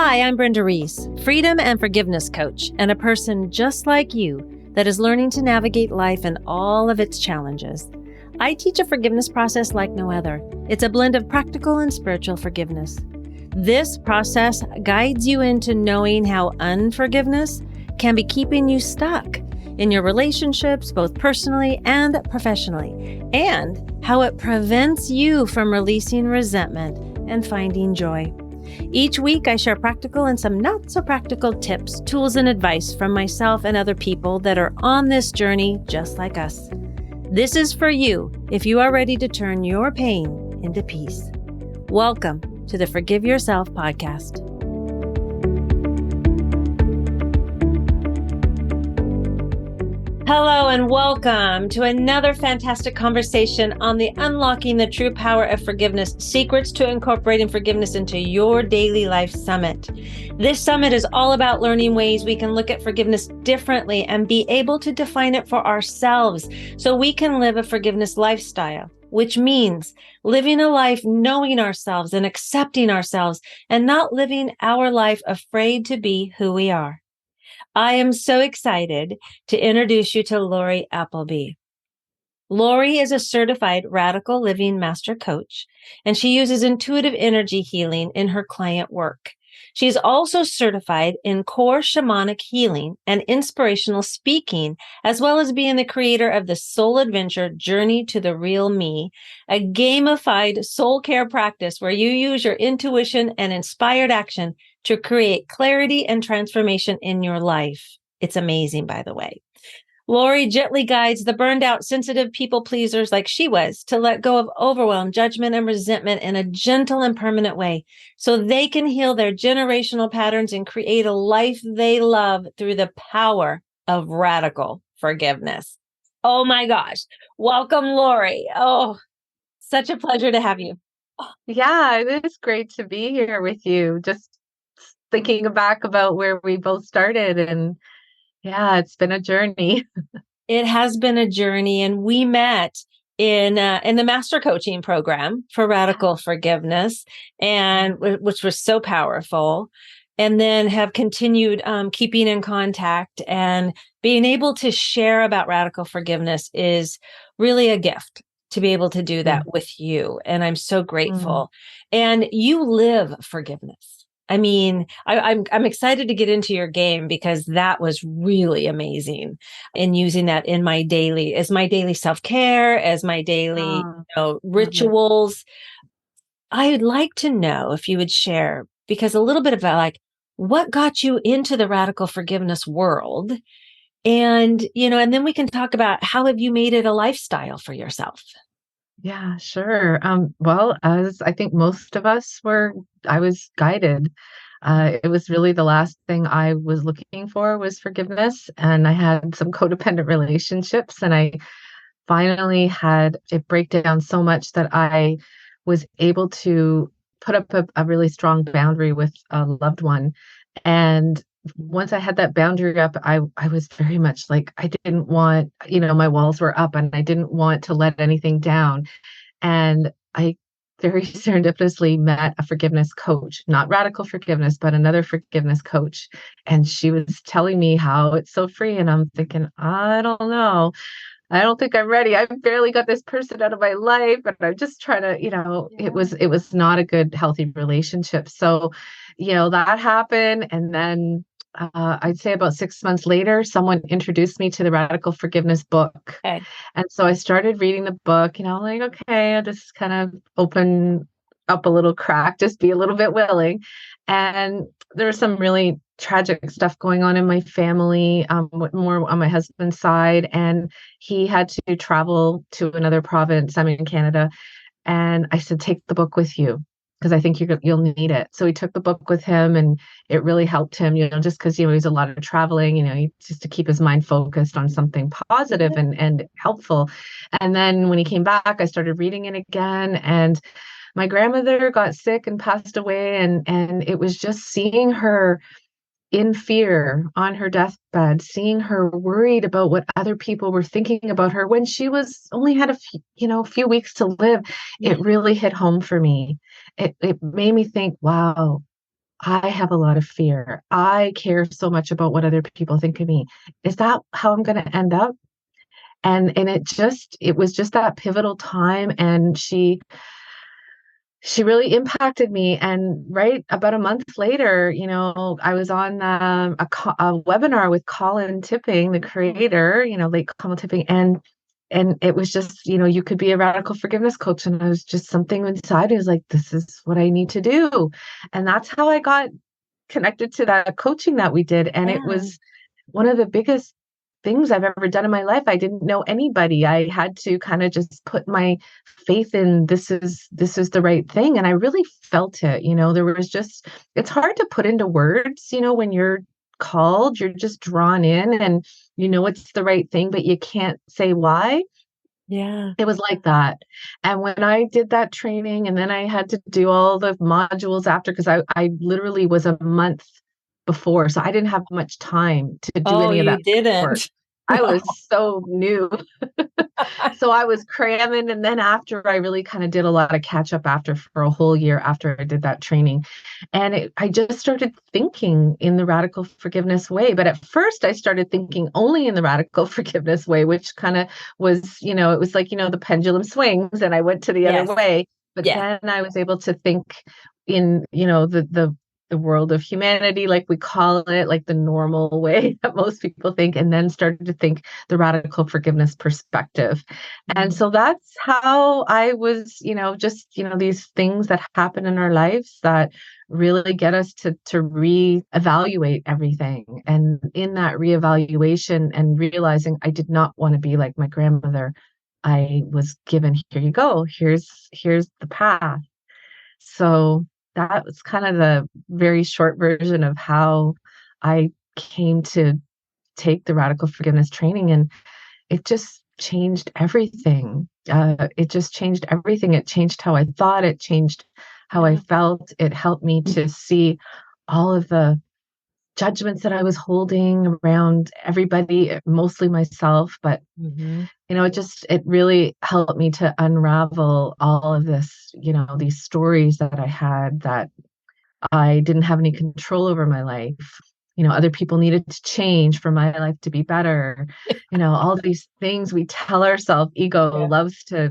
Hi, I'm Brenda Reese, freedom and forgiveness coach, and a person just like you that is learning to navigate life and all of its challenges. I teach a forgiveness process like no other. It's a blend of practical and spiritual forgiveness. This process guides you into knowing how unforgiveness can be keeping you stuck in your relationships, both personally and professionally, and how it prevents you from releasing resentment and finding joy. Each week, I share practical and some not so practical tips, tools, and advice from myself and other people that are on this journey just like us. This is for you if you are ready to turn your pain into peace. Welcome to the Forgive Yourself podcast. Hello and welcome to another fantastic conversation on the Unlocking the True Power of Forgiveness, Secrets to Incorporating Forgiveness into Your Daily Life Summit. This summit is all about learning ways we can look at forgiveness differently and be able to define it for ourselves so we can live a forgiveness lifestyle, which means living a life knowing ourselves and accepting ourselves and not living our life afraid to be who we are. I am so excited to introduce you to Lorree Appleby. Lorree is a certified radical living master coach, and she uses intuitive energy healing in her client work. She's also certified in core shamanic healing and inspirational speaking, as well as being the creator of the Soul Adventure Journey to the Real Me, a gamified soul care practice where you use your intuition and inspired action to create clarity and transformation in your life. It's amazing, by the way. Lorree gently guides the burned out, sensitive people pleasers like she was to let go of overwhelm, judgment, and resentment in a gentle and permanent way so they can heal their generational patterns and create a life they love through the power of radical forgiveness. Oh my gosh. Welcome, Lorree. Oh, such a pleasure to have you. Yeah, it is great to be here with you. Just thinking back about where we both started, and yeah, it's been a journey. It has been a journey, and we met in the master coaching program for radical forgiveness, and which was so powerful. And then have continued keeping in contact, and being able to share about radical forgiveness is really a gift to be able to do that with you. And I'm so grateful. And you live forgiveness. I mean, I'm excited to get into your game because that was really amazing, and using that in my daily, as my daily self-care, as my daily, rituals. I'd like to know if you would share, because a little bit about like what got you into the radical forgiveness world, and and then we can talk about how have you made it a lifestyle for yourself. Yeah, sure. Well, as I think most of us were, I was guided. It was really the last thing I was looking for was forgiveness. And I had some codependent relationships, and I finally had it break down so much that I was able to put up a really strong boundary with a loved one. And once I had that boundary up, I was very much like, I didn't want, my walls were up and I didn't want to let anything down. And I very serendipitously met a forgiveness coach, not radical forgiveness, but another forgiveness coach. And she was telling me how it's so free. And I'm thinking, I don't know. I don't think I'm ready. I've barely got this person out of my life, and I'm just trying to, it was not a good, healthy relationship. So, that happened. And then I'd say about 6 months later, someone introduced me to the Radical Forgiveness book. Okay. And so I started reading the book, like, okay, I'll just kind of open up a little crack, just be a little bit willing. And there was some really tragic stuff going on in my family, more on my husband's side. And he had to travel to another province. I'm in Canada. And I said, take the book with you, because I think you'll need it. So he took the book with him, and it really helped him, just because, he's a lot of traveling, just to keep his mind focused on something positive and helpful. And then when he came back, I started reading it again, and my grandmother got sick and passed away. And it was just seeing her in fear on her deathbed, seeing her worried about what other people were thinking about her when she was only had a few weeks to live. It really hit home for me. It made me think, wow, I have a lot of fear. I care so much about what other people think of me. Is that how I'm going to end up? And it was just that pivotal time, and she really impacted me. And right about a month later, I was on a webinar with Colin Tipping, the creator, late Colin Tipping, and it was just, you could be a radical forgiveness coach. And I was just something inside is like, this is what I need to do. And that's how I got connected to that coaching that we did. And it Yeah. was one of the biggest things I've ever done in my life. I didn't know anybody. I had to kind of just put my faith in this is the right thing. And I really felt it. There was just, it's hard to put into words, when you're called, you're just drawn in and it's the right thing, but you can't say why. Yeah. It was like that. And when I did that training, and then I had to do all the modules after, because I literally was a month before. So I didn't have much time to do Oh, any of you that work. didn't. I No. was so new. So I was cramming. And then after, I really kind of did a lot of catch up after for a whole year after I did that training. And I just started thinking in the radical forgiveness way. But at first, I started thinking only in the radical forgiveness way, which kind of was, it was like, the pendulum swings and I went to the other Yes. way. But Yeah. then I was able to think in, the world of humanity, like we call it, like the normal way that most people think, and then started to think the radical forgiveness perspective. And Mm. so that's how I was, just, these things that happen in our lives that really get us to reevaluate everything. And in that reevaluation and realizing I did not want to be like my grandmother, I was given, here you go, here's the path. So that was kind of the very short version of how I came to take the radical forgiveness training. And it just changed everything. It just changed everything. It changed how I thought. It changed how I Yeah. felt. It helped me to see all of the judgments that I was holding around everybody, mostly myself. But, Hmm. it really helped me to unravel all of this, these stories that I had that I didn't have any control over my life. Other people needed to change for my life to be better. All these things we tell ourselves, ego Yeah. loves to,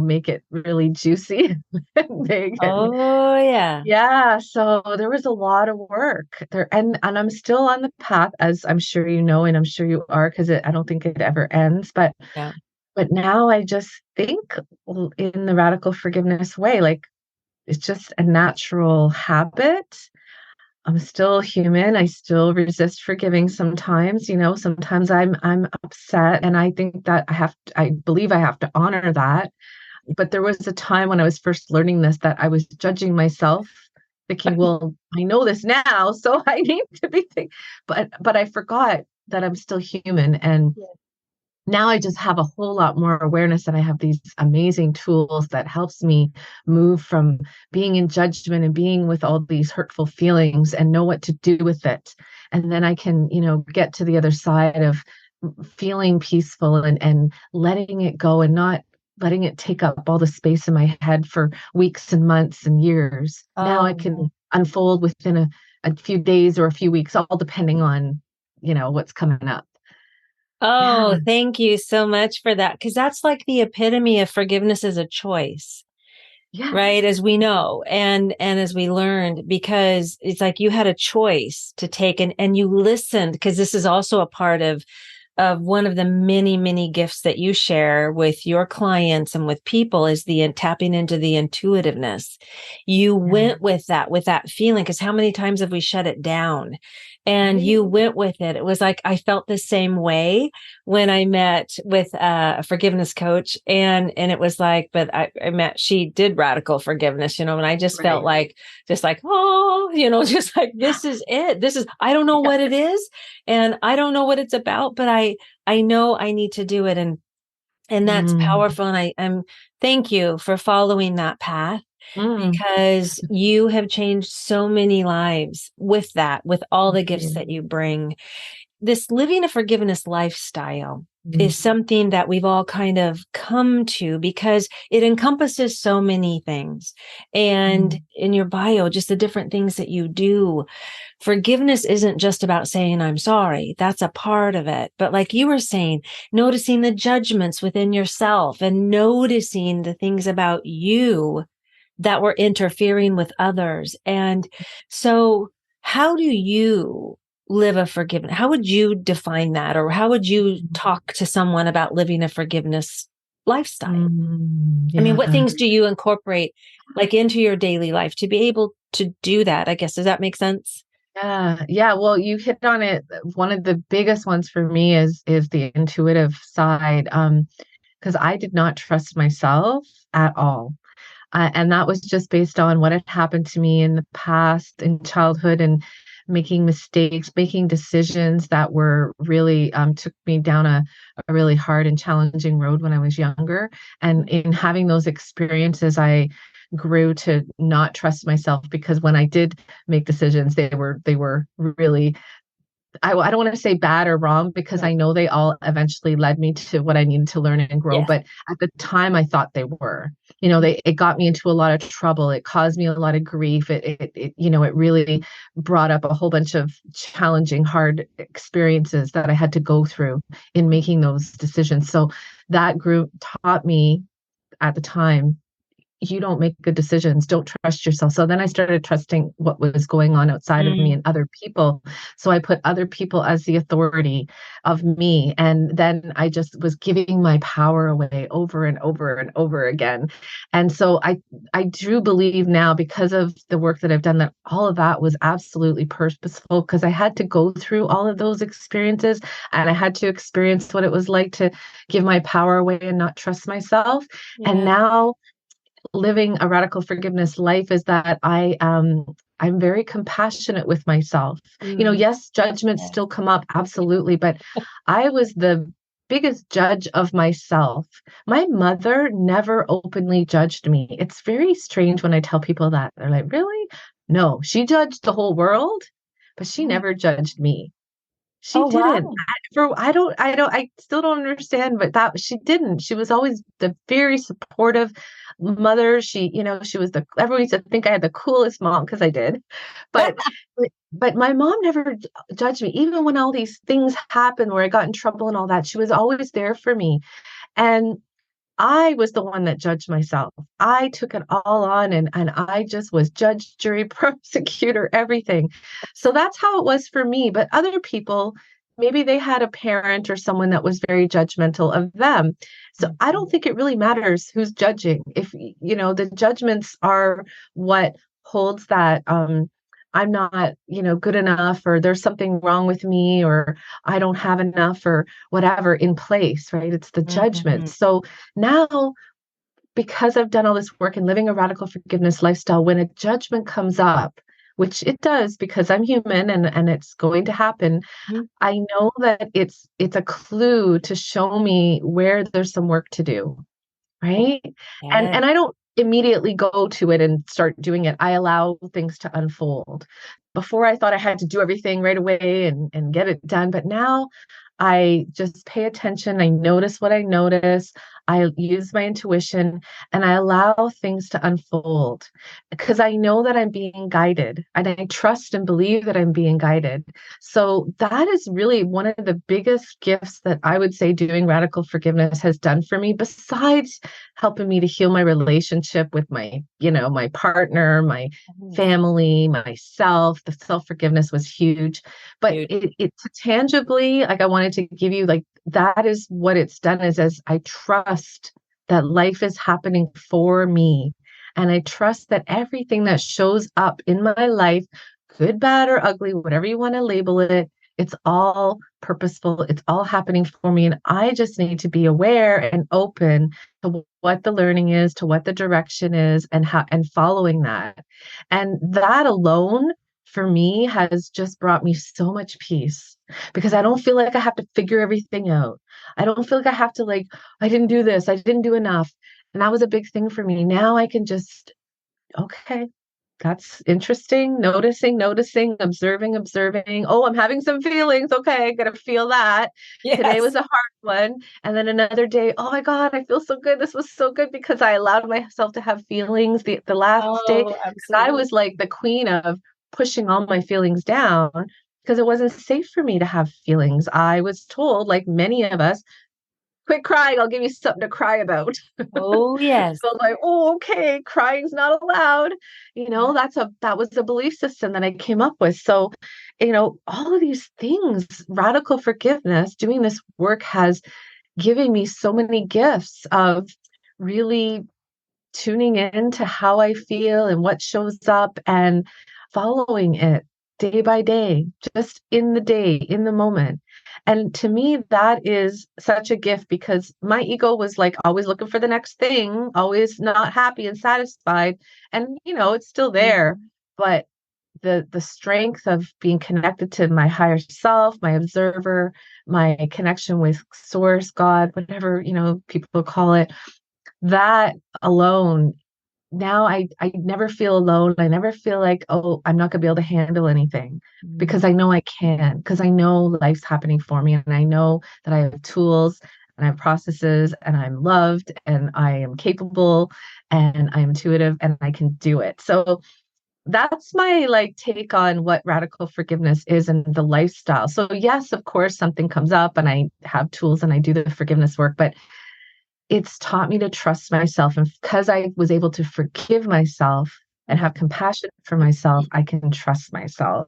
make it really juicy and big. And Oh, yeah. yeah, so there was a lot of work there. And I'm still on the path, as I'm sure you know, and I'm sure you are, because I don't think it ever ends. Yeah. But now I just think in the radical forgiveness way, like it's just a natural habit. I'm still human. I still resist forgiving sometimes, sometimes I'm upset, and I think that I believe I have to honor that. But there was a time when I was first learning this that I was judging myself, thinking, well, I know this now, so I need to be but I forgot that I'm still human. And Yeah. now I just have a whole lot more awareness, and I have these amazing tools that helps me move from being in judgment and being with all these hurtful feelings and know what to do with it. And then I can, get to the other side of feeling peaceful and letting it go and not letting it take up all the space in my head for weeks and months and years. Now I Oh, can unfold within a few days or a few weeks, all depending on, what's coming up. Yeah. oh, thank you so much for that. Because that's like the epitome of forgiveness as a choice, right? Yes. As we know, and as we learned, because it's like you had a choice to take and you listened, because this is also a part of one of the many, many gifts that you share with your clients and with people is the tapping into the intuitiveness. You Yeah. went with that feeling, because how many times have we shut it down? And Right. you went with it. It was like, I felt the same way when I met with a forgiveness coach, and it was like, but I met, she did radical forgiveness, and I just felt Right. like, oh, just like, this is it. This is, I don't know Yeah. what it is. And I don't know what it's about, but I know I need to do it. And that's Mm, powerful. And I'm thank you for following that path, mm. because you have changed so many lives with all Thank the gifts you. that you bring. This living a forgiveness lifestyle. Mm, is something that we've all kind of come to because it encompasses so many things. And mm, in your bio, just the different things that you do. Forgiveness isn't just about saying, I'm sorry. That's a part of it. But like you were saying, noticing the judgments within yourself and noticing the things about you that were interfering with others. And so, how do you live a forgiveness? How would you define that? Or how would you talk to someone about living a forgiveness lifestyle? I mean, what yeah. things do you incorporate like into your daily life to be able to do that? I guess, does that make sense? Yeah, yeah. Well, you hit on it. One of the biggest ones for me is the intuitive side. Because I did not trust myself at all. And that was just based on what had happened to me in the past, in childhood, and making mistakes, making decisions that were really took me down a really hard and challenging road when I was younger. And in having those experiences, I grew to not trust myself because when I did make decisions, they were really I don't want to say bad or wrong because Right. I know they all eventually led me to what I needed to learn and grow. Yes. But at the time, I thought they were. It got me into a lot of trouble. It caused me a lot of grief. It really brought up a whole bunch of challenging, hard experiences that I had to go through in making those decisions. So that group taught me at the time you don't make good decisions. Don't trust yourself. So then I started trusting what was going on outside of me Mm, and other people. So I put other people as the authority of me. And then I just was giving my power away over and over and over again. And so I do believe now because of the work that I've done that all of that was absolutely purposeful because I had to go through all of those experiences and I had to experience what it was like to give my power away and not trust myself. And yeah. now living a radical forgiveness life is that I'm very compassionate with myself. Mm, Yes, judgments yes. still come up, absolutely, but I was the biggest judge of myself. My mother never openly judged me. It's very strange when I tell people that. They're like, "Really?" No, she judged the whole world, but she never judged me. She Oh, didn't. wow. I still don't understand, but that she didn't. She was always the very supportive mother. She was everyone used to think I had the coolest mom because I did. But but my mom never judged me. Even when all these things happened where I got in trouble and all that, she was always there for me. And I was the one that judged myself. I took it all on and I just was judge, jury, prosecutor, everything. So that's how it was for me. But other people, maybe they had a parent or someone that was very judgmental of them. So I don't think it really matters who's judging. If, the judgments are what holds that I'm not, good enough, or there's something wrong with me, or I don't have enough, or whatever in place, right? It's the judgment. Mhm. So now, because I've done all this work in living a radical forgiveness lifestyle, when a judgment comes up, which it does because I'm human and it's going to happen, Mhm. I know that it's a clue to show me where there's some work to do, right? And Yes. and I don't immediately go to it and start doing it. I allow things to unfold. Before I thought I had to do everything right away and get it done, but now I just pay attention. I notice what I notice. I use my intuition and I allow things to unfold because I know that I'm being guided and I trust and believe that I'm being guided. So that is really one of the biggest gifts that I would say doing radical forgiveness has done for me, besides helping me to heal my relationship with my partner, my Mhm. family, myself. The self-forgiveness was huge. But Huge. it tangibly, like I wanted to give you like that is what it's done is as I trust that life is happening for me. And I trust that everything that shows up in my life, good, bad, or ugly, whatever you want to label it, it's all purposeful. It's all happening for me. And I just need to be aware and open to what the learning is, to what the direction is, and how and following that. And that alone for me has just brought me so much peace because I don't feel like I have to figure everything out. I don't feel like I have to like, I didn't do this, I didn't do enough. And that was a big thing for me. Now I can just, okay. that's interesting. Noticing, observing. Oh, I'm having some feelings. Okay, gotta feel that. Today Yes. was a hard one. And then another day, oh my God, I feel so good. This was so good because I allowed myself to have feelings the last day. Oh, Because I absolutely. was like the queen of pushing all my feelings down because it wasn't safe for me to have feelings. I was told, like many of us, quit crying. I'll give you something to cry about. Oh, yes. So I'm like, oh, okay, crying's not allowed. That was a belief system that I came up with. So, all of these things, radical forgiveness, doing this work has given me so many gifts of really tuning in to how I feel and what shows up and following it day by day, just in the day, in the moment. And to me, that is such a gift because my ego was like always looking for the next thing, always not happy and satisfied. And, it's still there. Mhm. But the strength of being connected to my higher self, my observer, my connection with source, God, whatever, people call it, that alone, now I never feel alone. I never feel like, oh, I'm not gonna be able to handle anything because I know I can, because I know life's happening for me and I know that I have tools and I have processes and I'm loved and I am capable and I'm intuitive and I can do it. So that's my like take on what radical forgiveness is and the lifestyle. So yes, of course, something comes up and I have tools and I do the forgiveness work, but it's taught me to trust myself. And because I was able to forgive myself and Mhm. have compassion for myself, I can trust myself.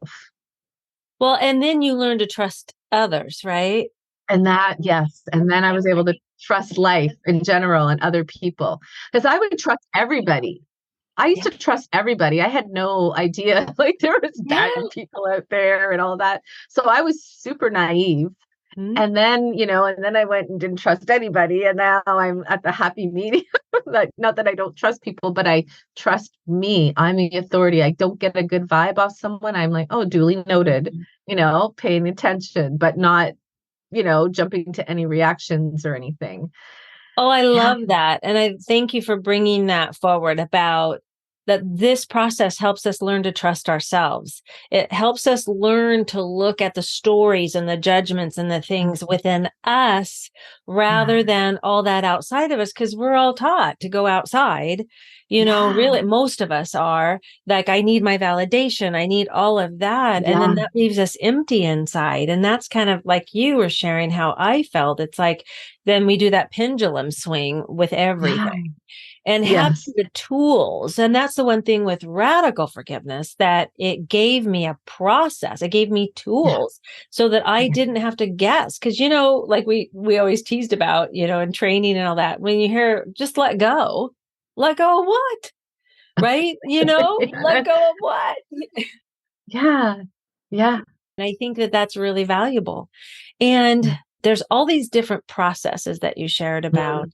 Well, and then you learn to trust others, right? And that, yes. And then I was able to trust life in general and other people because I would trust everybody. I used Yeah. to trust everybody. I had no idea like there was bad Yeah. people out there and all that. So I was super naive. Mhm. And then I went and didn't trust anybody. And now I'm at the happy medium. Not that I don't trust people, but I trust me. I'm the authority. I don't get a good vibe off someone. I'm like, oh, duly noted, Mhm. paying attention, but not, jumping to any reactions or anything. Oh, I Yeah. love that. And I thank you for bringing that forward about that this process helps us learn to trust ourselves. It helps us learn to look at the stories and the judgments and the things within us Yeah. rather than all that outside of us, because we're all taught to go outside. Yeah. Really, most of us are like, I need my validation. I need all of that. And then Yeah. that leaves us empty inside. And that's kind of like you were sharing how I felt. It's like, then we do that pendulum swing with Yeah. everything and having Yes. the tools. And that's the one thing with radical forgiveness, that it gave me a process. It gave me Yeah. tools so that I Yeah. didn't have to guess. Cause like we always teased about, in training and all that, when you hear just let go of what? Right? Let go of what? Yeah. Yeah. And I think that that's really valuable. And Yeah. there's all these different processes that you shared about. Mm.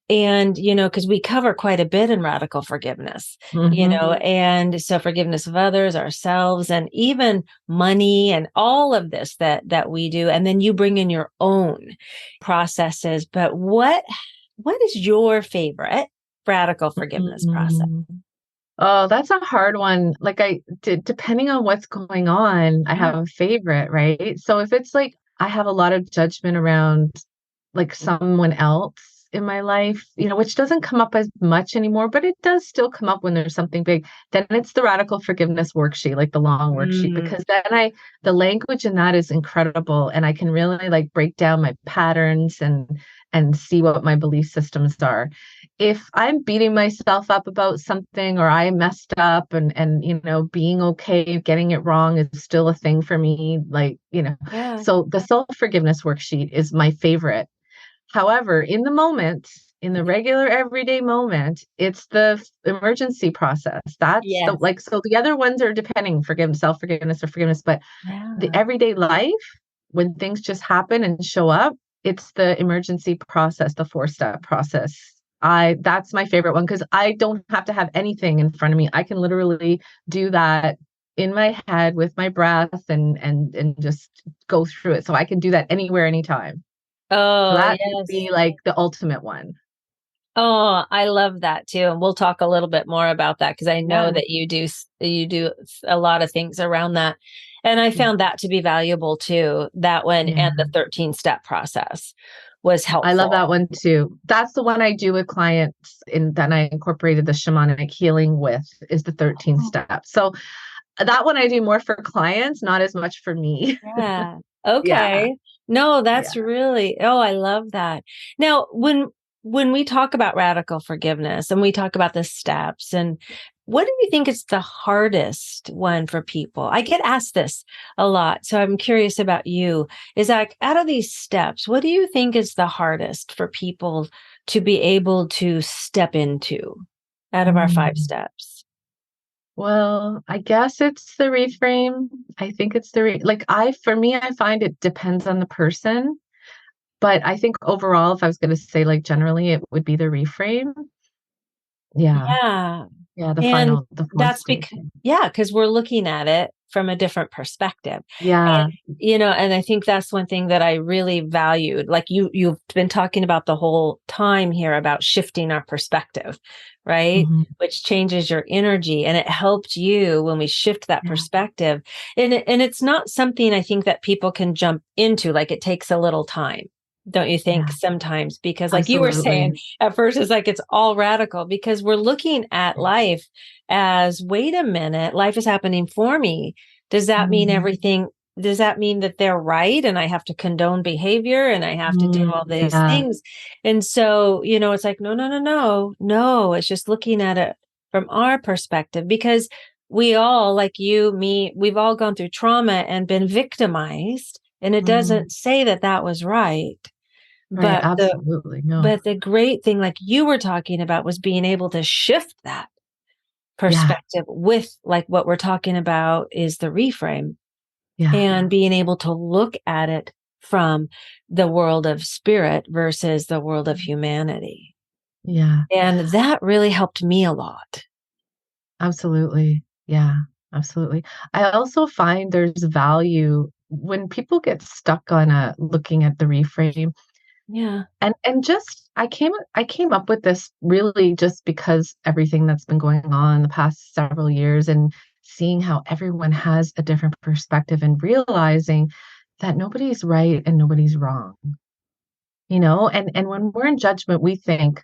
And, because we cover quite a bit in radical forgiveness, Mhm. and so forgiveness of others, ourselves, and even money and all of this that we do. And then you bring in your own processes. But what is your favorite radical forgiveness process? Mm. Oh, that's a hard one. Like depending on what's going on, I Yeah. have a favorite, right? So if it's like I have a lot of judgment around like someone else in my life, which doesn't come up as much anymore, but it does still come up when there's something big, then it's the radical forgiveness worksheet, like the long worksheet, Mm, because the language in that is incredible. And I can really like break down my patterns and see what my belief systems are. If I'm beating myself up about something or I messed up and being okay, getting it wrong is still a thing for me, like, yeah. so the self-forgiveness worksheet is my favorite. However, in the moment, in the regular everyday moment, it's the emergency process. That's the Yes. like so the other ones are depending forgiveness, self-forgiveness or forgiveness, but the Yeah. everyday life when things just happen and show up, it's the emergency process, the four-step process. I That's my favorite one because I don't have to have anything in front of me. I can literally do that in my head with my breath and just go through it. So I can do that anywhere, anytime. So Oh, that would yes. be like the ultimate one. Oh, I love that too. And we'll talk a little bit more about that because I know Yeah. that you do a lot of things around that. And I Yeah. found that to be valuable too. That one Yeah. and the 13-step process was I love helpful. that one too. That's the one I do with clients in that I incorporated the shamanic healing with is the 13 Oh, steps. So that one I do more for clients, not as much for me. yeah. Yeah. Okay. No, Yeah. that's really, oh, I love that. Now, when we talk about radical forgiveness and we talk about the steps, and what do you think is the hardest one for people? I get asked this a lot, so I'm curious about you. Is like out of these steps, what do you think is the hardest for people to be able to step into out of our five Mm. steps? Well, I guess it's the reframe. I think it's like for me, I find it depends on the person. But I think overall, if I was going to say like generally, it would be the reframe. Yeah. Yeah. Yeah. And The fourth that's stage. because, yeah, because we're looking at it from a different perspective. Yeah. And I think that's one thing that I really valued. Like you've been talking about the whole time here about shifting our perspective, right? Hmm. Which changes your energy. And it helped you when we shift that Yeah. perspective. And it's not something I think that people can jump into, like it takes a little time. Don't you think Yeah. sometimes? Because like you were saying, Absolutely. at first it's like it's all radical because we're looking at life as, wait a minute, life is happening for me. Does that mean Mm, everything? Does that mean that they're right and I have to condone behavior and I have to do all these yeah. things? And so, it's like, no, no, no, no, no. It's just looking at it from our perspective because we all, like you, me, we've all gone through trauma and been victimized. And it Mm, doesn't say that that was right. right. But the Absolutely. No. but the great thing, like you were talking about, was being able to shift that Yeah. perspective with like what we're talking about is the reframe Yeah. and being able to look at it from the world of spirit versus the world of humanity. Yeah. And that really helped me a lot. Absolutely. Yeah. Absolutely. I also find there's value when people get stuck on looking at the reframe. Yeah. And just I came up with this really just because everything that's been going on the past several years and seeing how everyone has a different perspective and realizing that nobody's right and nobody's wrong. And when we're in judgment, we think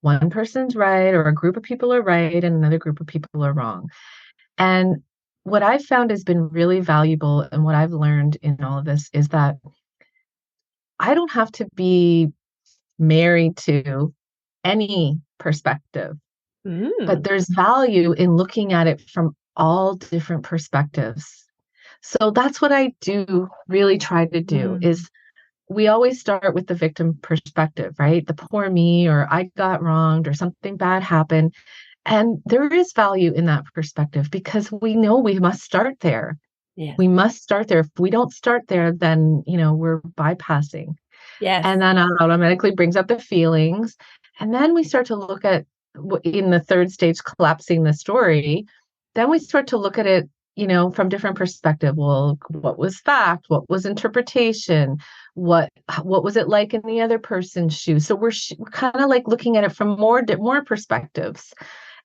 one person's right or a group of people are right and another group of people are wrong. And what I've found has been really valuable and what I've learned in all of this is that I don't have to be married to any perspective, but Mm. there's value in looking at it from all different perspectives. So that's what I do really try to do Mm. is we always start with the victim perspective, right? The poor me, or I got wronged, or something bad happened. And there is value in that perspective because we know we must start there. Yes. We must start there. If we don't start there, then, we're bypassing. Yes. And then it automatically brings up the feelings. And then we start to look at in the third stage, collapsing the story. Then we start to look at it, from different perspective. Well, what was fact? What was interpretation? What was it like in the other person's shoes? So we're kind of like looking at it from more perspectives.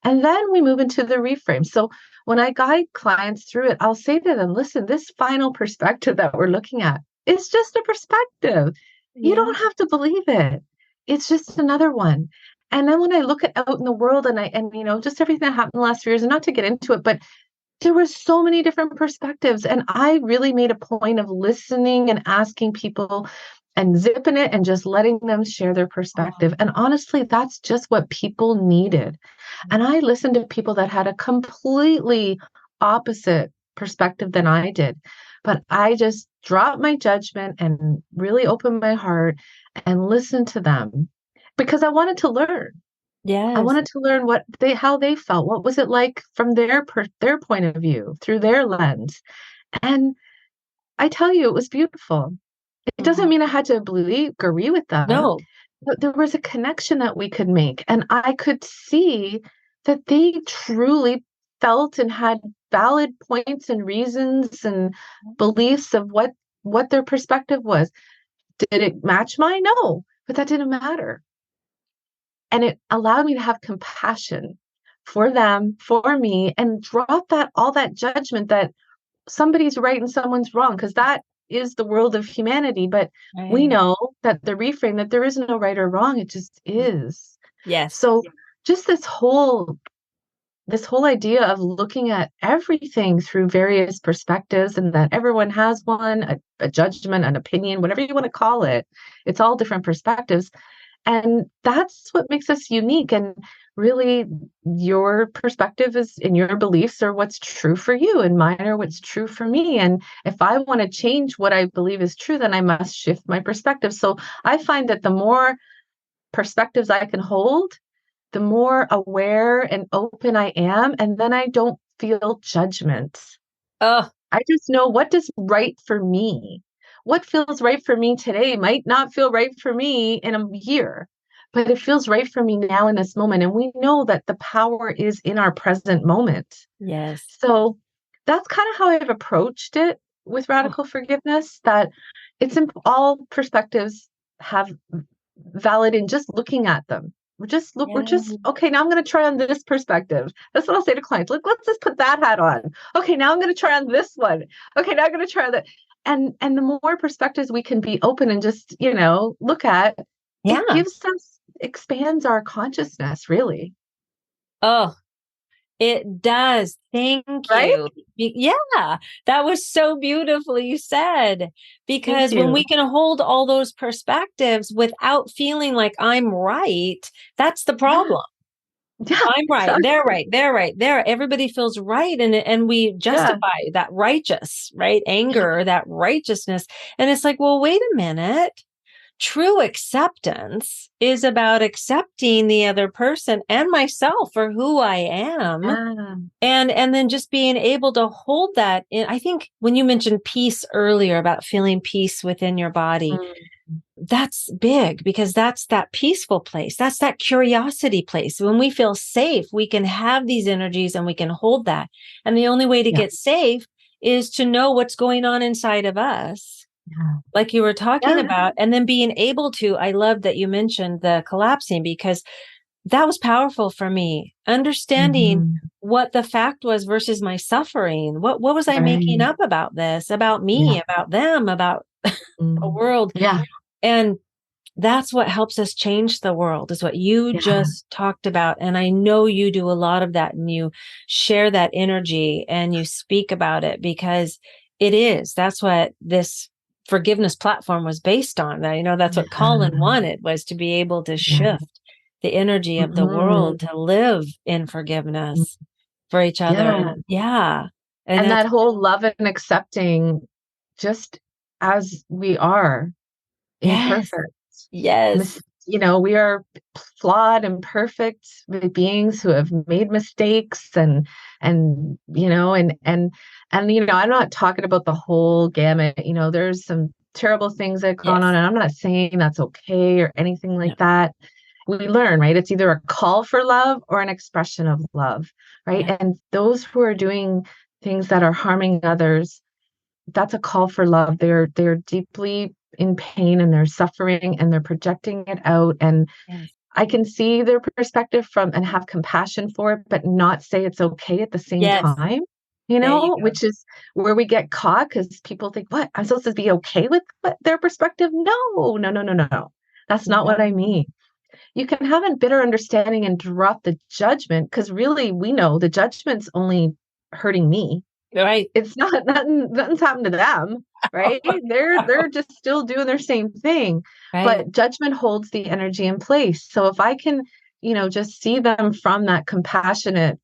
And then we move into the reframe. So when I guide clients through it, I'll say to them, listen, this final perspective that we're looking at is just a perspective. You Yeah. don't have to believe it. It's just another one. And then when I look at out in the world and just everything that happened the last few years, and not to get into it, but there were so many different perspectives. And I really made a point of listening and asking people and zipping it and just letting them share their perspective. And honestly, that's just what people needed. And I listened to people that had a completely opposite perspective than I did. But I just dropped my judgment and really opened my heart and listened to them because I wanted to learn. I Yes. wanted to learn how they felt. What was it like from their point of view, through their lens? And I tell you, it was beautiful. It doesn't Oh, mean I had to agree with them, no. but there was a connection that we could make. And I could see that they truly felt and had valid points and reasons and beliefs of what their perspective was. Did it match mine? No, but that didn't matter. And it allowed me to have compassion for them, for me, and drop that all that judgment that somebody's right and someone's wrong, because that is the world of humanity. But we Right. know that the reframe that there is no right or wrong, it just is. Yes. So just this whole idea of looking at everything through various perspectives, and that everyone has one, a judgment, an opinion, whatever you want to call it. It's all different perspectives. And that's what makes us unique. And really, your perspective is and your beliefs are what's true for you, and mine are what's true for me. And if I want to change what I believe is true, then I must shift my perspective. So I find that the more perspectives I can hold, the more aware and open I am. And then I don't feel judgment. Oh, I just know what is right for me. What feels right for me today might not feel right for me in a year, but it feels right for me now in this moment. And we know that the power is in our present moment. yes. So that's kind of how I've approached it with Oh, radical forgiveness, that all perspectives have valid in just looking at them. We're yeah. just, okay, now I'm going to try on this perspective. That's what I'll say to clients. Let's just put that hat on. Okay, now I'm going to try on this one. Okay, now I'm going to try that. And the more perspectives we can be open and just, look at, it Yeah. expands our consciousness, really. Oh, it does. Thank Right? you. Yeah, that was so beautifully said. Thank Because when we you. can hold all those perspectives without feeling like I'm right, that's the Yeah. problem. Yeah. I'm right. They're Exactly. right. They're right. There. Everybody feels right. And we Yeah. justify that righteous, right? Anger, that righteousness. And it's like, well, wait a minute. True acceptance is about accepting the other person and myself for who I am. Yeah. And then just being able to hold that in. I think when you mentioned peace earlier about feeling peace within your body, Mm. that's big, because that's that peaceful place. That's that curiosity place. When we feel safe, we can have these energies and we can hold that. And the only way to Yeah. get safe is to know what's going on inside of us, Yeah. like you were talking Yeah. about, and then being able to. I love that you mentioned the collapsing, because that was powerful for me. Understanding Mhm. what the fact was versus my suffering. What was I making Right. up about this, about Yeah. me, about them, about the Mm. world? Yeah. And that's what helps us change the world, is what you Yeah. just talked about. And I know you do a lot of that, and you share that energy and you speak about it, because that's what this forgiveness platform was based on. That, that's what Colin Yeah. wanted, was to be able to Yeah. shift the energy of the world Mhm. to live in Mm. forgiveness for each other. Yeah. And yeah. And And that's, that whole love and accepting just as we are, yes, imperfect. yes, We are flawed, imperfect beings who have made mistakes, and I'm not talking about the whole gamut. There's some terrible things that have gone on, yes, and I'm not saying that's okay or anything no, like that. We learn, right? It's either a call for love or an expression of love, right? yeah, And those who are doing things that are harming others, that's a call for love. They're deeply in pain, and they're suffering, and they're projecting it out. And yes, I can see their perspective from and have compassion for it, but not say it's okay at the same yes. time, There you go. which is where we get caught, because people think, what? I'm supposed to be okay with their perspective? No, no, no, no, no, no. That's not what I mean. You can have a bitter understanding and drop the judgment, because really we know the judgment's only hurting me. Right. It's not nothing's happened to them, right? They're just still doing their same thing. Right. But judgment holds the energy in place. So if I can, just see them from that compassionate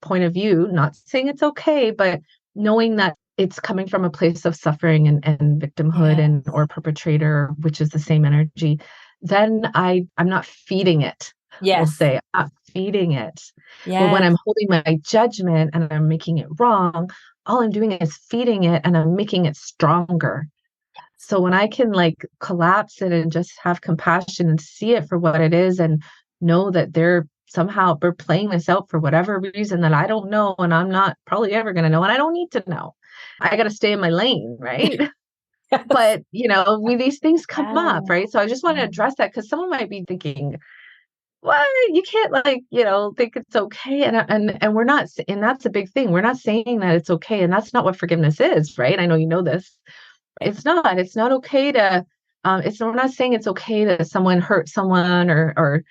point of view, not saying it's okay, but knowing that it's coming from a place of suffering and victimhood Yeah. and or perpetrator, which is the same energy, then I'm not feeding it. We'll Yes. say I'm not feeding it. But when Yes. I'm holding my judgment and I'm making it wrong, all I'm doing is feeding it, and I'm making it stronger. So when I can like collapse it and just have compassion and see it for what it is, and know that they're playing this out for whatever reason that I don't know, and I'm not probably ever going to know, and I don't need to know. I got to stay in my lane, right? Yes. But these things come up, Yeah. right? So I just want to address that, because someone might be thinking, what? You can't like, think it's okay. And we're not, and that's a big thing. We're not saying that it's okay. And that's not what forgiveness is, right? I know you know this. Right. It's not okay to, we're not saying it's okay that someone hurt someone or,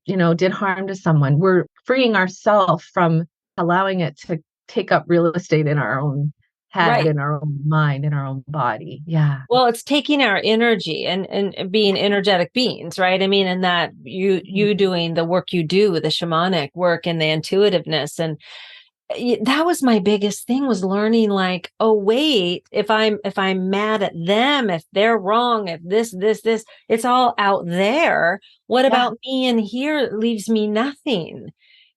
did harm to someone. We're freeing ourselves from allowing it to take up real estate in our own head, Right. in our own mind, in our own body. Yeah. Well, it's taking our energy and being energetic beings, right? I mean, and that you doing the work you do, the shamanic work and the intuitiveness. And that was my biggest thing, was learning like, oh, wait, if I'm mad at them, if they're wrong, if this, it's all out there. What Yeah. about me in here? It leaves me nothing.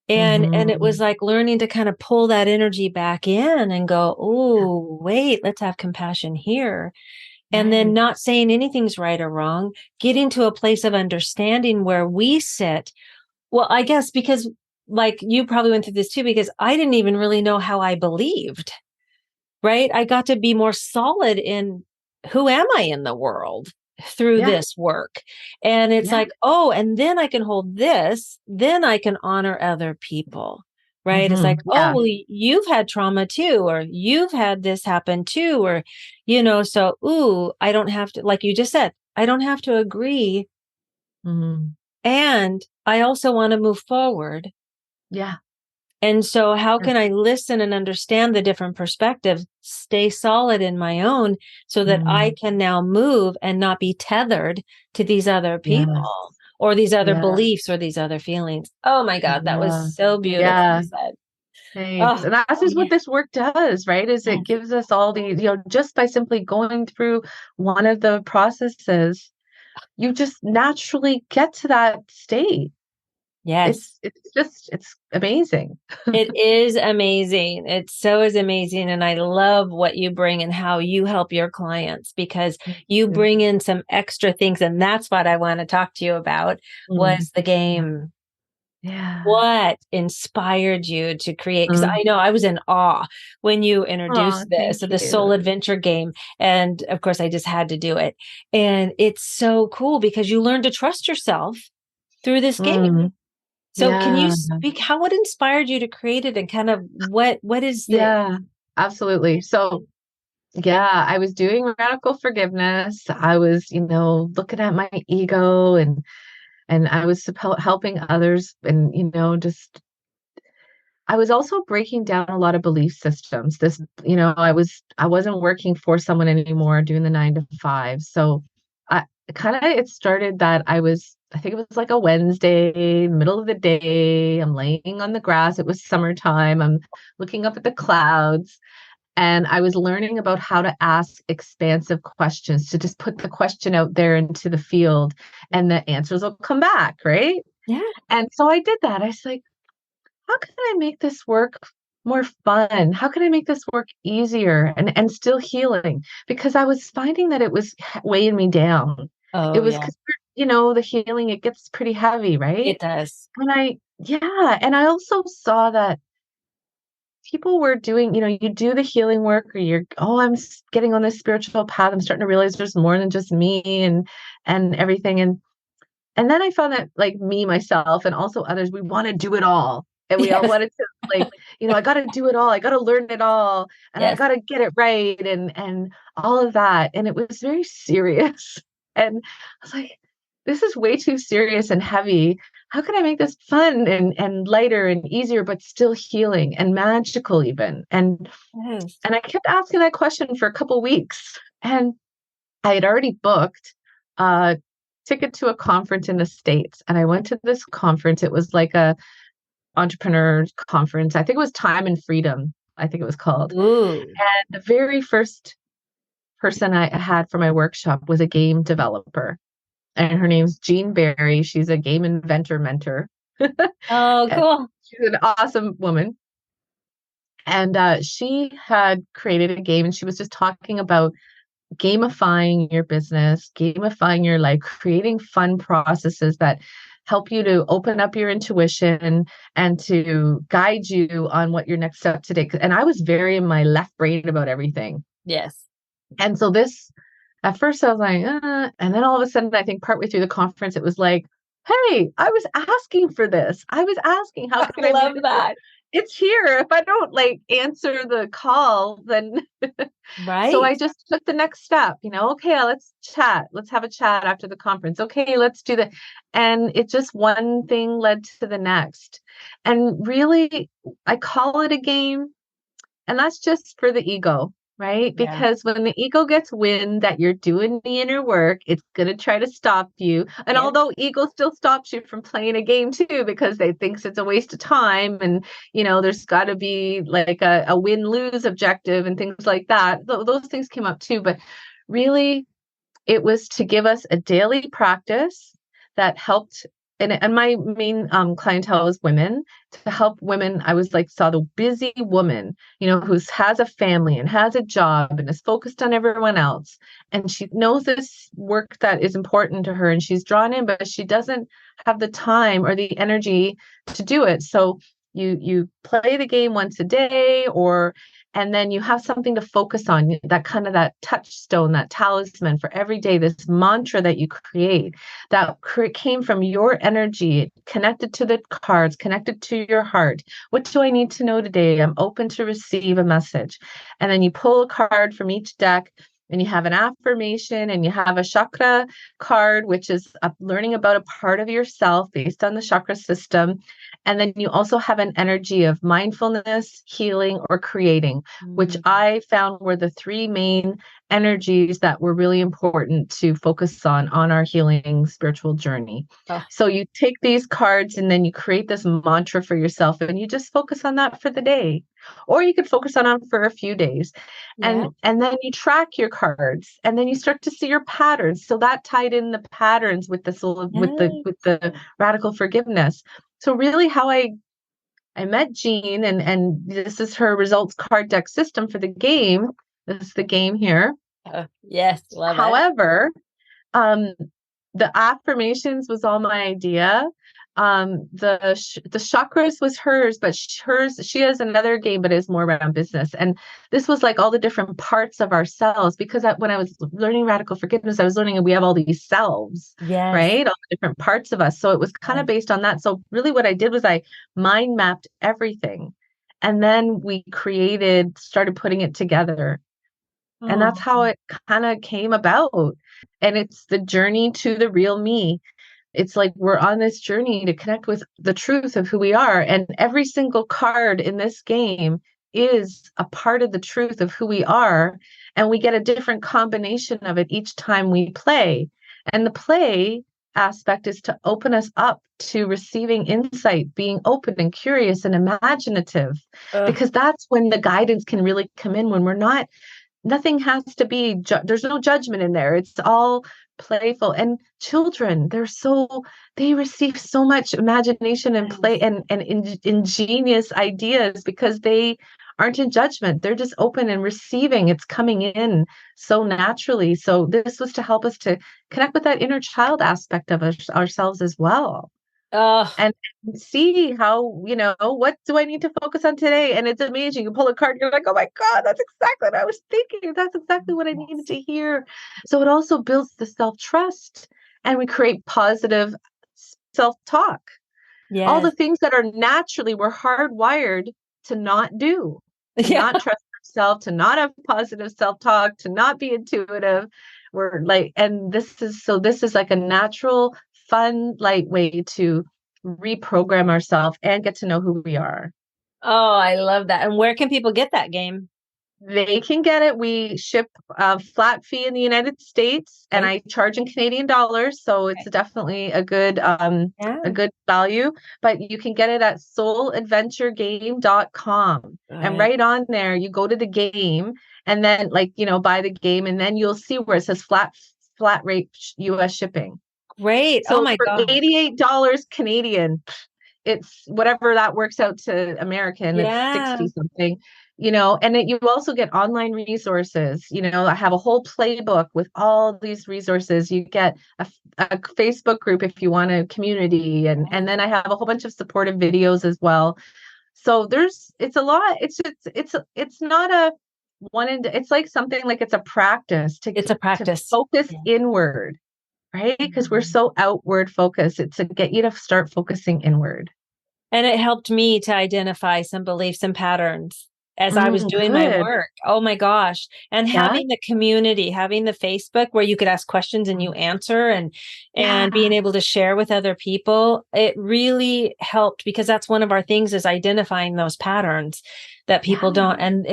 And it was Hmm. like learning to kind of pull that energy back in and go, oh, wait, let's have compassion here. And then Right. not saying anything's right or wrong, getting to a place of understanding where we sit. Well, I guess because like you probably went through this too, because I didn't even really know how I believed, right? I got to be more solid in who am I in the world through Yeah. this work. And it's Yeah. like, oh, and then I can hold this, then I can honor other people. Right. It's like, oh, Yeah. well, you've had trauma too, or you've had this happen too, or, so, ooh, I don't have to, like you just said, I don't have to agree. Hmm. And I also want to move forward. Yeah. And so, how Yeah. can I listen and understand the different perspectives, stay solid in my own so that I Mm. can now move and not be tethered to these other Yes. people or these other Yeah. beliefs or these other feelings? Oh my God, that was Yeah. so beautifully Yeah. said. Thanks. Oh, And that's just yeah. what this work does, right? Is it Yes. gives us all these, just by simply going through one of the processes, you just naturally get to that state. Yes. It's amazing. It is amazing. It so is amazing. And I love what you bring and how you help your clients, because Thank you you. bring in some extra things. And that's what I want to talk to you about, Mm. was the Yeah. game. Yeah. What inspired you to create? Because Mm. I know I was in awe when you Oh, introduced this, thank so the soul you. adventure game. And of course, I just had to do it. And it's so cool because you learn to trust yourself through this game. Mm. So can you Yeah. speak how it inspired you to create it, and kind of what is the Yeah. Absolutely. So, yeah, I was doing radical forgiveness. I was, looking at my ego and I was helping others and, just I was also breaking down a lot of belief systems. I wasn't working for someone anymore doing the 9 to 5. So I it started that I think it was like a Wednesday, middle of the day. I'm laying on the grass. It was summertime. I'm looking up at the clouds. And I was learning about how to ask expansive questions, to just put the question out there into the field and the answers will come back, right? yeah. And so I did that. I was like, how can I make this work more fun? How can I make this work easier and still healing? Because I was finding that it was weighing me down. It Oh was yeah, because, the healing, it gets pretty heavy, right? it does. Yeah. And I also saw that people were doing, you do the healing work or I'm getting on this spiritual path. I'm starting to realize there's more than just me and everything. And then I found that like me, myself, and also others, we want to do it all. And we all Yes. wanted to like, I got to do it all. I got to learn it all and I Yes. got to get it right and all of that. And it was very serious. And I was like, this is way too serious and heavy. How can I make this fun and lighter and easier, but still healing and magical even? Yes. And I kept asking that question for a couple weeks. And I had already booked a ticket to a conference in the States. And I went to this conference. It was like a entrepreneur conference. I think it was Time and Freedom, I think it was called. Ooh. And the very first person I had for my workshop was a game developer. And her name's Jean Barry. She's a game inventor mentor. Oh, And cool. she's an awesome woman. And she had created a game and she was just talking about gamifying your business, gamifying your life, creating fun processes that help you to open up your intuition and to guide you on what your next step today. And I was very in my left brain about everything. Yes. And so at first I was like, and then all of a sudden, I think partway through the conference, it was like, hey, I was asking for this. I was asking, how I can I make love this? that. It's here. If I don't like answer the call, then so I Right. just took the next step, okay, let's chat. Let's have a chat after the conference. Okay, let's do that. And it just one thing led to the next. And really, I call it a game. And that's just for the ego, right? Yeah. Because when the ego gets wind that you're doing the inner work, it's going to try to stop you. And Yeah. although ego still stops you from playing a game too, because they thinks it's a waste of time. And, there's got to be like a win-lose objective and things like that. Those things came up too. But really, it was to give us a daily practice that helped. And my main clientele was women. To help women, I was like, saw the busy woman, who has a family and has a job and is focused on everyone else. And she knows this work that is important to her and she's drawn in, but she doesn't have the time or the energy to do it. So you play the game once a day, or and then you have something to focus on, that kind of that touchstone, that talisman for every day, this mantra that you create that came from your energy, connected to the cards, connected to your heart. What do I need to know today? I'm open to receive a message. And then you pull a card from each deck, and you have an affirmation, and you have a chakra card, which is learning about a part of yourself based on the chakra system. And then you also have an energy of mindfulness, healing, or creating, which Mm. I found were the three main energies that were really important to focus on our healing spiritual journey. Oh, So you take these cards and then you create this mantra for yourself, and you just focus on that for the day. Or you could focus on them for a few days. yeah. And then you track your cards, and then you start to see your patterns. So that tied in the patterns with with Nice. the radical forgiveness. So really how I met Jean, and this is her results card deck system for the game. This is the game here. Yes, love it. However, um, the affirmations was all my idea. The chakras was hers, but she has another game, but it's more around business. And this was like all the different parts of ourselves, because when I was learning radical forgiveness, I was learning we have all these selves, Yes. right? All the different parts of us. So it was kind of Yes. based on that. So really, what I did was I mind mapped everything, and then we started putting it together, and Oh, that's how it kind of came about. And it's the journey to the real me. It's like we're on this journey to connect with the truth of who we are. And every single card in this game is a part of the truth of who we are. And we get a different combination of it each time we play. And the play aspect is to open us up to receiving insight, being open and curious and imaginative, ugh. because that's when the guidance can really come in, when we're not, nothing has to be there's no judgment in there. It's all playful. And children, they receive so much imagination and play Yes. and ingenious ideas, because they aren't in judgment. They're just open and receiving. It's coming in so naturally. So this was to help us to connect with that inner child aspect of ourselves as well, Oh, and see how, what do I need to focus on today? And it's amazing. You pull a card, you're like, oh my God, that's exactly what I was thinking. That's exactly what I needed yes. to hear. So it also builds the self-trust, and we create positive self-talk. All the Yes. things that are naturally, we're hardwired to not do, to Yeah. not trust ourselves, to not have positive self-talk, to not be intuitive. We're like, and this is like a natural, fun, light way to reprogram ourselves and get to know who we are. Oh, I love that. And where can people get that game? They can get it. We ship a flat fee in the United States, and Okay. I charge in Canadian dollars, so it's Okay. definitely a Yeah. good value. But you can get it at souladventuregame.com. And Good. right on there, you go to the game, and then buy the game, and then you'll see where it says flat rate US shipping. Great. Oh So my for God. $88 Canadian, it's whatever that works out to American, it's Yeah. 60 something, and you also get online resources. I have a whole playbook with all these resources. You get a Facebook group if you want a community, and Yes. then I have a whole bunch of supportive videos as well. So it's a lot. It's not a it's like something, like it's a practice It's a to practice. focus Yeah. inward, right? Because we're so outward focused. It's to get you to start focusing inward. And it helped me to identify some beliefs and patterns as I was doing my Good. work. Oh my gosh. And Yeah. having the community, having the Facebook where you could ask questions and you answer, and being Yeah. able to share with other people, it really helped, because that's one of our things, is identifying those patterns that people Yeah. don't. And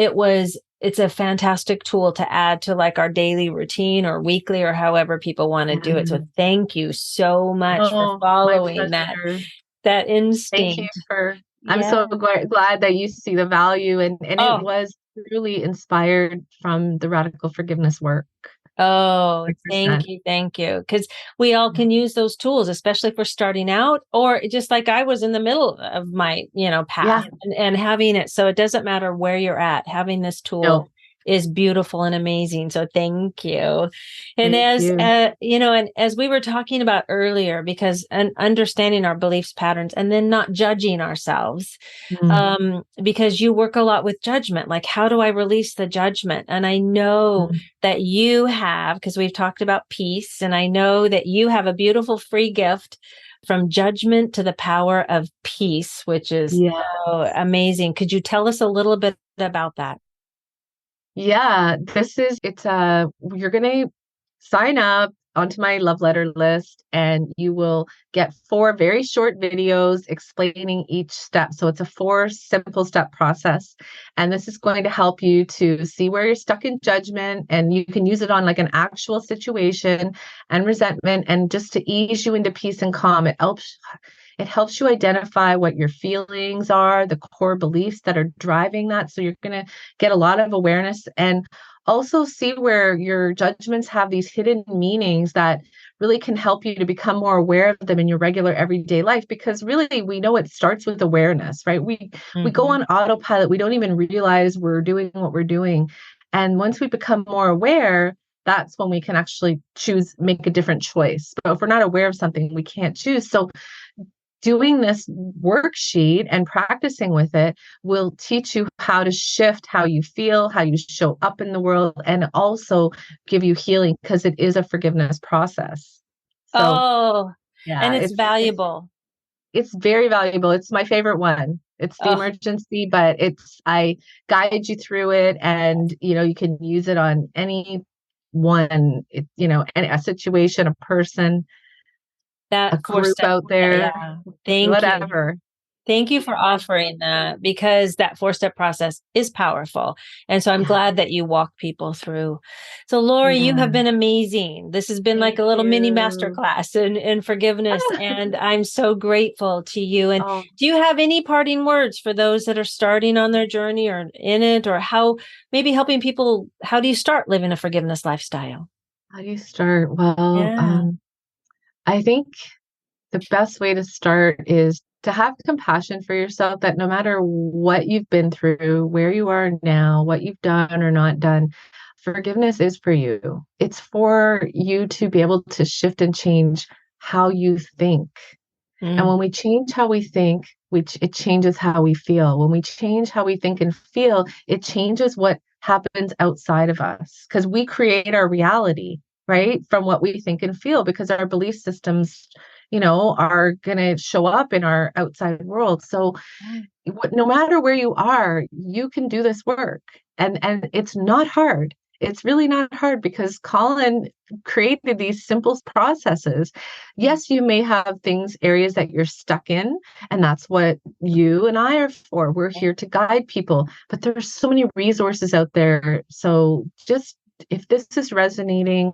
it's a fantastic tool to add to like our daily routine or weekly or however people want to do it. Yeah. So thank you so much for Oh, my following pleasure. that Thank you instinct. for, I'm so Yeah. glad that you see the value, and it Oh, was truly inspired from the radical forgiveness work. oh, thank 100%. you. Thank you. Because we all can use those tools, especially if we're starting out, or just like I was in the middle of my, path, Yeah. and having it. So it doesn't matter where you're at, having this tool No, is beautiful and amazing. So thank you. And thank as, you. and as we were talking about earlier, because and understanding our beliefs patterns and then not judging ourselves, Mm, because you work a lot with judgment. Like, how do I release the judgment? And I know mm. that you have, because we've talked about peace, and I know that you have a beautiful free gift from judgment to the power of peace, which is Yeah. so amazing. Could you tell us a little bit about that? Yeah, you're going to sign up onto my love letter list, and you will get 4 very short videos explaining each step. So it's a 4 simple step process. And this is going to help you to see where you're stuck in judgment, and you can use it on like an actual situation and resentment, and just to ease you into peace and calm. It helps you identify what your feelings are, the core beliefs that are driving that. So you're going to get a lot of awareness, and also see where your judgments have these hidden meanings that really can help you to become more aware of them in your regular everyday life. Because really, we know it starts with awareness, right? We go Mhm. on autopilot. We don't even realize we're doing what we're doing. And once we become more aware, that's when we can actually choose, make a different choice. But if we're not aware of something, we can't choose. So doing this worksheet and practicing with it will teach you how to shift how you feel, how you show up in the world, and also give you healing, because it is a forgiveness process. So, Oh, and yeah, it's valuable. it's very valuable. It's my favorite one. It's the Oh, emergency, but I guide you through it, and you can use it on any one, any a situation, a person, a that four group step. out there, Yeah. Thank you. whatever. Thank you for offering that, because that 4 step process is powerful. And so I'm Yeah. glad that you walk people through. So, Lorree, you have Yeah. been amazing. This has been like Thank a little mini you. masterclass in forgiveness. And I'm so grateful to you. And Oh, do you have any parting words for those that are starting on their journey or in it, or how maybe helping people? How do you start living a forgiveness lifestyle? how do you start? Well, Yeah. I think the best way to start is to have compassion for yourself, that no matter what you've been through, where you are now, what you've done or not done, forgiveness is for you. It's for you to be able to shift and change how you think. And Mm. when we change how we think, it changes how we feel. When we change how we think and feel, it changes what happens outside of us, because we create our reality, right? From what we think and feel, because our belief systems, are going to show up in our outside world. So no matter where you are, you can do this work. And it's not hard. It's really not hard, because Colin created these simple processes. Yes, you may have areas that you're stuck in, and that's what you and I are for. We're here to guide people, but there's so many resources out there. So just, if this is resonating,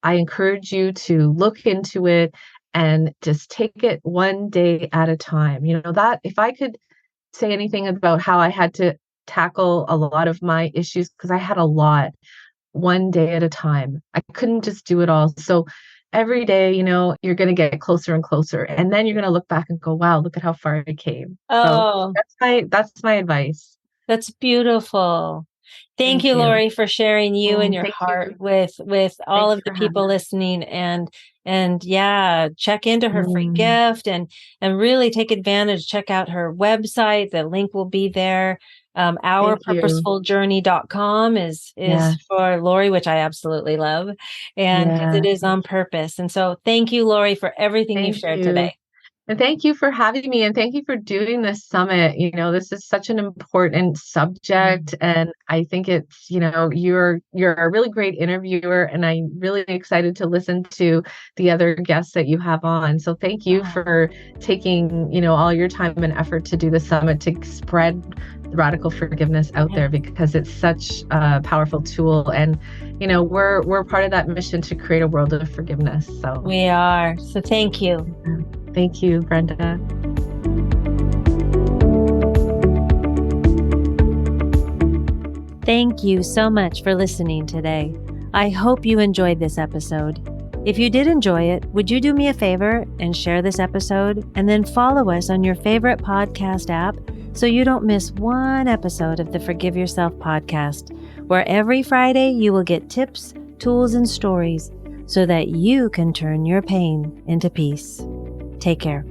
I encourage you to look into it and just take it one day at a time. That if I could say anything about how I had to tackle a lot of my issues, because I had a lot, one day at a time. I couldn't just do it all. So every day, you're going to get closer and closer. And then you're going to look back and go, wow, look at how far I came. So Oh, that's my advice. that's beautiful. Thank Thank you, you. Lorree, for sharing you and your Thank you. heart with all Thanks of the for having people me. listening. And and yeah, check into her free Mm, gift and really take advantage. Check out her website. The link will be there. thank you. Ourpurposefuljourney.com is Yes, for Lorree, which I absolutely love, and because yeah. it is on purpose. And so thank you, Lorree, for everything you've Thank shared you. today. And thank you for having me, and thank you for doing this summit. This is such an important subject, and I think it's, you're a really great interviewer, and I'm really excited to listen to the other guests that you have on. So thank you for taking, all your time and effort to do the summit to spread radical forgiveness out there, because it's such a powerful tool, and we're part of that mission to create a world of forgiveness. So We are. So thank you. thank you, Brenda. Thank you so much for listening today. I hope you enjoyed this episode. If you did enjoy it, would you do me a favor and share this episode and then follow us on your favorite podcast app so you don't miss one episode of the Forgive Yourself podcast, where every Friday you will get tips, tools, and stories so that you can turn your pain into peace. Take care.